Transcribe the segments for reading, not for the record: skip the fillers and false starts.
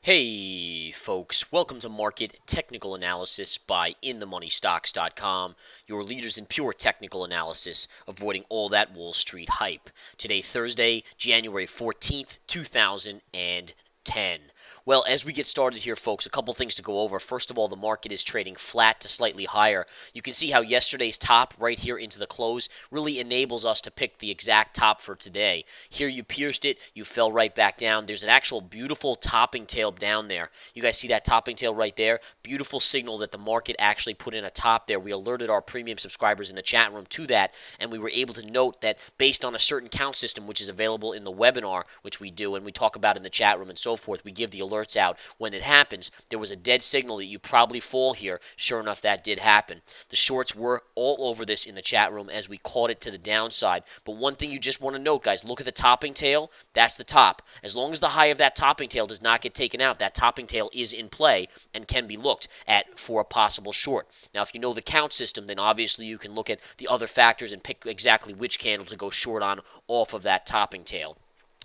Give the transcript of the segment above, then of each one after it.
Hey folks, welcome to Market Technical Analysis by InTheMoneyStocks.com, your leaders in pure technical analysis, avoiding all that Wall Street hype. Today, Thursday, January 14th, 2010. Well, as we get started here, folks, a couple things to go over. First of all, the market is trading flat to slightly higher. You can see how yesterday's top right here into the close really enables us to pick the exact top for today. Here you pierced it, you fell right back down. There's an actual beautiful topping tail down there. You guys see that topping tail right there? Beautiful signal that the market actually put in a top there. We alerted our premium subscribers in the chat room to that, and we were able to note that based on a certain count system, which is available in the webinar, which we do, and we talk about in the chat room and so forth, we give the alerts out when it happens. There was a dead signal that you probably fall here. Sure enough, that did happen. The shorts were all over this in the chat room as we caught it to the downside. But one thing you just want to note, guys, look at the topping tail. That's the top. As long as the high of that topping tail does not get taken out, that topping tail is in play and can be looked at for a possible short. Now, if you know the count system, then obviously you can look at the other factors and pick exactly which candle to go short on off of that topping tail.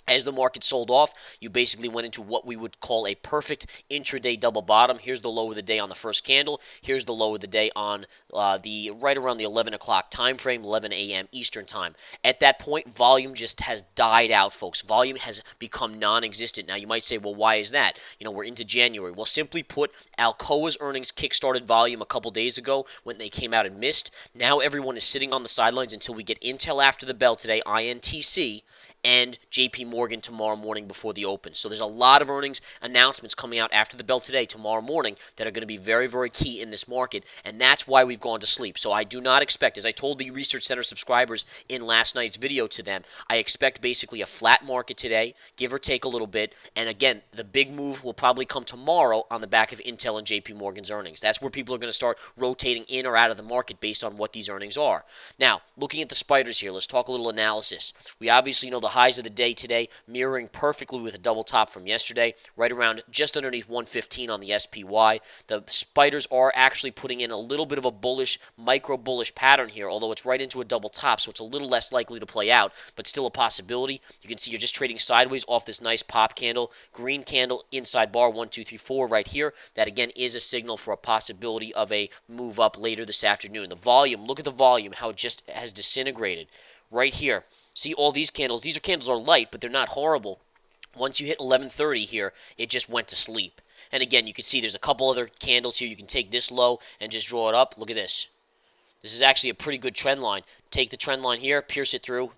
As the market sold off, you basically went into what we would call a perfect intraday double bottom. Here's the low of the day on the first candle. Here's the low of the day on the right around the 11 o'clock time frame, 11 a.m. Eastern time. At that point, volume just has died out, folks. Volume has become non-existent. Now, you might say, well, why is that? You know, we're into January. Well, simply put, Alcoa's earnings kickstarted volume a couple days ago when they came out and missed. Now everyone is sitting on the sidelines until we get Intel after the bell today, INTC, and JP tomorrow morning before the open. So there's a lot of earnings announcements coming out after the bell today, tomorrow morning, that are going to be very, very key in this market, and that's why we've gone to sleep. So I do not expect, as I told the Research Center subscribers in last night's video to them, I expect basically a flat market today, give or take a little bit, and again, the big move will probably come tomorrow on the back of Intel and JP Morgan's earnings. That's where people are going to start rotating in or out of the market based on what these earnings are. Now, looking at the spiders here, let's talk a little analysis. We obviously know the highs of the day today mirroring perfectly with a double top from yesterday, right around just underneath 115 on the SPY. The spiders are actually putting in a little bit of a bullish, micro bullish pattern here, although it's right into a double top, so it's a little less likely to play out, but still a possibility. You can see you're just trading sideways off this nice pop candle, green candle inside bar 1, 2, 3, 4 right here. That again is a signal for a possibility of a move up later this afternoon. The volume, look at the volume, how it just has disintegrated right here. See all these candles. These candles are light, but they're not horrible. Once you hit 11:30 here, it just went to sleep. And again, you can see there's a couple other candles here. You can take this low and just draw it up. Look at this. This is actually a pretty good trend line. Take the trend line here, pierce it through,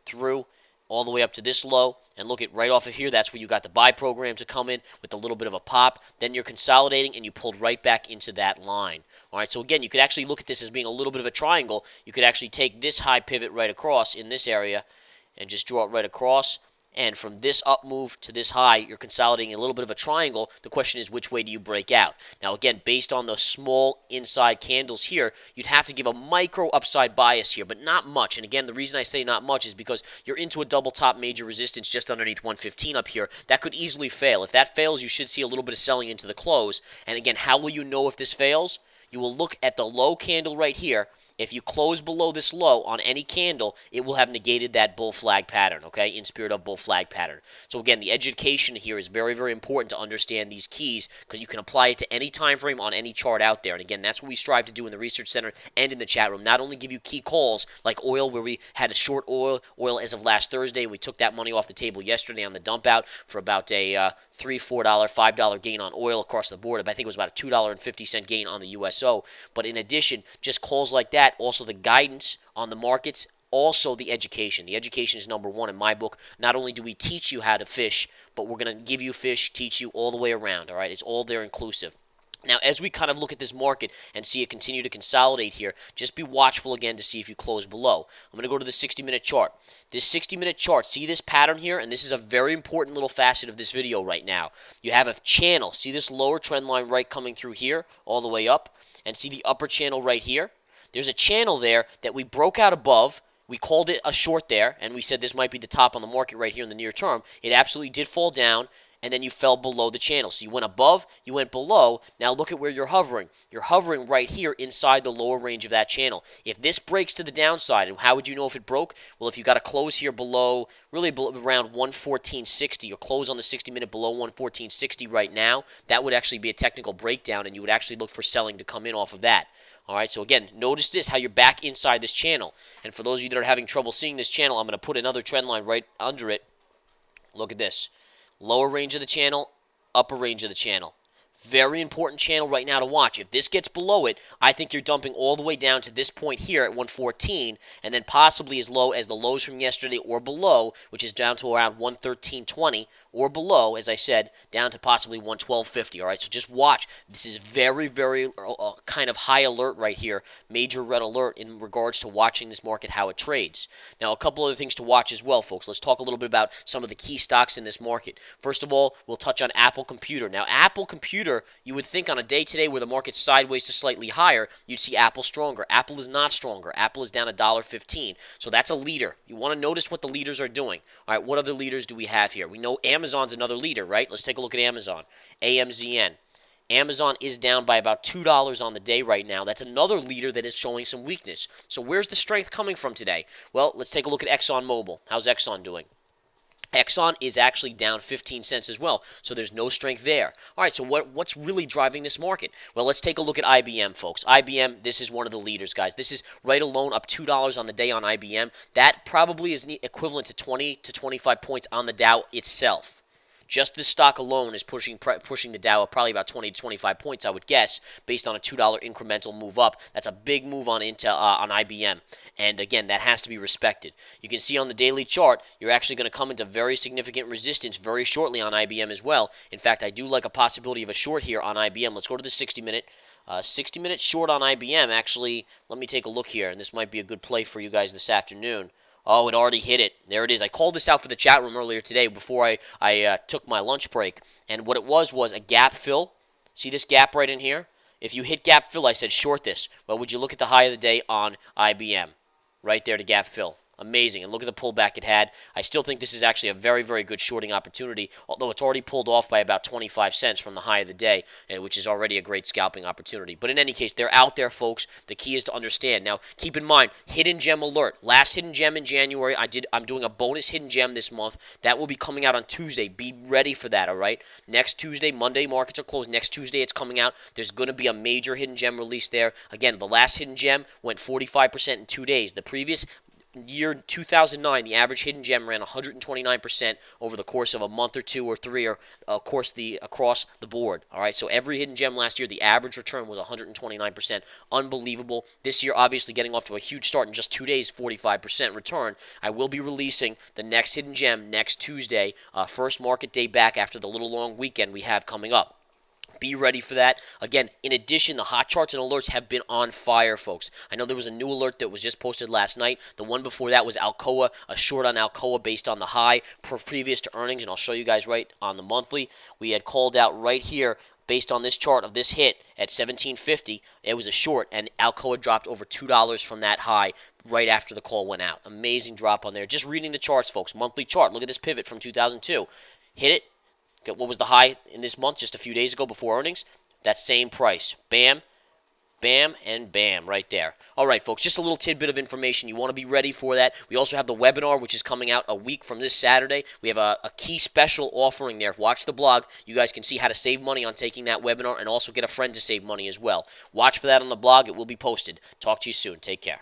all the way up to this low, and look at right off of here. That's where you got the buy program to come in with a little bit of a pop. Then you're consolidating, and you pulled right back into that line. All right, so again, you could actually look at this as being a little bit of a triangle. You could actually take this high pivot right across in this area and just draw it right across. And from this up move to this high, you're consolidating a little bit of a triangle. The question is, which way do you break out? Now, again, based on the small inside candles here, you'd have to give a micro upside bias here, but not much. And again, the reason I say not much is because you're into a double top major resistance just underneath 115 up here. That could easily fail. If that fails, you should see a little bit of selling into the close. And again, how will you know if this fails? You will look at the low candle right here. If you close below this low on any candle, it will have negated that bull flag pattern, okay, in spirit of bull flag pattern. So again, the education here is very, very important to understand these keys because you can apply it to any time frame on any chart out there. And again, that's what we strive to do in the Research Center and in the chat room. Not only give you key calls like oil, where we had a short oil as of last Thursday, and we took that money off the table yesterday on the dump out for about a $3, $4, $5 gain on oil across the board. I think it was about a $2.50 gain on the USO. But in addition, just calls like that, also the guidance on the markets, also the education. The education is number one in my book. Not only do we teach you how to fish, but we're going to give you fish, teach you all the way around, all right? It's all there inclusive. Now, as we kind of look at this market and see it continue to consolidate here, just be watchful again to see if you close below. I'm going to go to the 60-minute chart. This 60-minute chart, see this pattern here? And this is a very important little facet of this video right now. You have a channel. See this lower trend line right coming through here all the way up? And see the upper channel right here? There's a channel there that we broke out above. We called it a short there, and we said this might be the top on the market right here in the near term. It absolutely did fall down, and then you fell below the channel. So you went above, you went below. Now look at where you're hovering. You're hovering right here inside the lower range of that channel. If this breaks to the downside, and how would you know if it broke? Well, if you got a close here below, really around 114.60, or close on the 60-minute below 114.60 right now, that would actually be a technical breakdown, and you would actually look for selling to come in off of that. All right, so again, notice this, how you're back inside this channel. And for those of you that are having trouble seeing this channel, I'm going to put another trend line right under it. Look at this. Lower range of the channel, upper range of the channel. Very important channel right now to watch. If this gets below it, I think you're dumping all the way down to this point here at 114, and then possibly as low as the lows from yesterday or below, which is down to around 113.20, or below, as I said, down to possibly 112.50. All right, so just watch. This is very, very kind of high alert right here, major red alert in regards to watching this market, how it trades. Now, a couple other things to watch as well, folks. Let's talk a little bit about some of the key stocks in this market. First of all, we'll touch on Apple Computer. Now, Apple Computer, you would think on a day today where the market's sideways to slightly higher, you'd see Apple stronger. Apple is not stronger. Apple is down $1.15. So that's a leader. You want to notice what the leaders are doing. All right, what other leaders do we have here? We know Amazon's another leader, right? Let's take a look at Amazon. AMZN. Amazon is down by about $2 on the day right now. That's another leader that is showing some weakness. So where's the strength coming from today? Well, let's take a look at ExxonMobil. How's Exxon doing? Exxon is actually down 15 cents as well, so there's no strength there. All right, so what's really driving this market? Well, let's take a look at IBM, folks. IBM, this is one of the leaders, guys. This is right alone up $2 on the day on IBM. That probably is equivalent to 20 to 25 points on the Dow itself. Just this stock alone is pushing the Dow up probably about 20 to 25 points, I would guess, based on a $2 incremental move up. That's a big move on IBM. And again, that has to be respected. You can see on the daily chart, you're actually going to come into very significant resistance very shortly on IBM as well. In fact, I do like a possibility of a short here on IBM. Let's go to the 60-minute. 60-minute short on IBM. Actually, let me take a look here, and this might be a good play for you guys this afternoon. Oh, it already hit it. There it is. I called this out for the chat room earlier today before I took my lunch break. And what it was a gap fill. See this gap right in here? If you hit gap fill, I said short this. Well, would you look at the high of the day on IBM? Right there to gap fill. Amazing. And look at the pullback it had. I still think this is actually a very, very good shorting opportunity, although it's already pulled off by about 25 cents from the high of the day, which is already a great scalping opportunity. But in any case, they're out there, folks. The key is to understand. Now, keep in mind, hidden gem alert. Last hidden gem in January, I'm doing a bonus hidden gem this month. That will be coming out on Tuesday. Be ready for that, all right? Next Tuesday, Monday, markets are closed. Next Tuesday, it's coming out. There's going to be a major hidden gem release there. Again, the last hidden gem went 45% in 2 days. The previous year 2009, the average hidden gem ran 129% over the course of a month or two or three, or across the board. All right, so every hidden gem last year, the average return was 129%. Unbelievable. This year, obviously, getting off to a huge start in just 2 days, 45% return. I will be releasing the next hidden gem next Tuesday, first market day back after the little long weekend we have coming up. Be ready for that. Again, in addition, the hot charts and alerts have been on fire, folks. I know there was a new alert that was just posted last night. The one before that was Alcoa, a short on Alcoa based on the high previous to earnings, and I'll show you guys right on the monthly. We had called out right here, based on this chart of this hit at 17.50, it was a short, and Alcoa dropped over $2 from that high right after the call went out. Amazing drop on there. Just reading the charts, folks. Monthly chart. Look at this pivot from 2002. Hit it. What was the high in this month just a few days ago before earnings? That same price. Bam, bam, and bam right there. All right, folks, just a little tidbit of information. You want to be ready for that. We also have the webinar, which is coming out a week from this Saturday. We have a key special offering there. Watch the blog. You guys can see how to save money on taking that webinar and also get a friend to save money as well. Watch for that on the blog. It will be posted. Talk to you soon. Take care.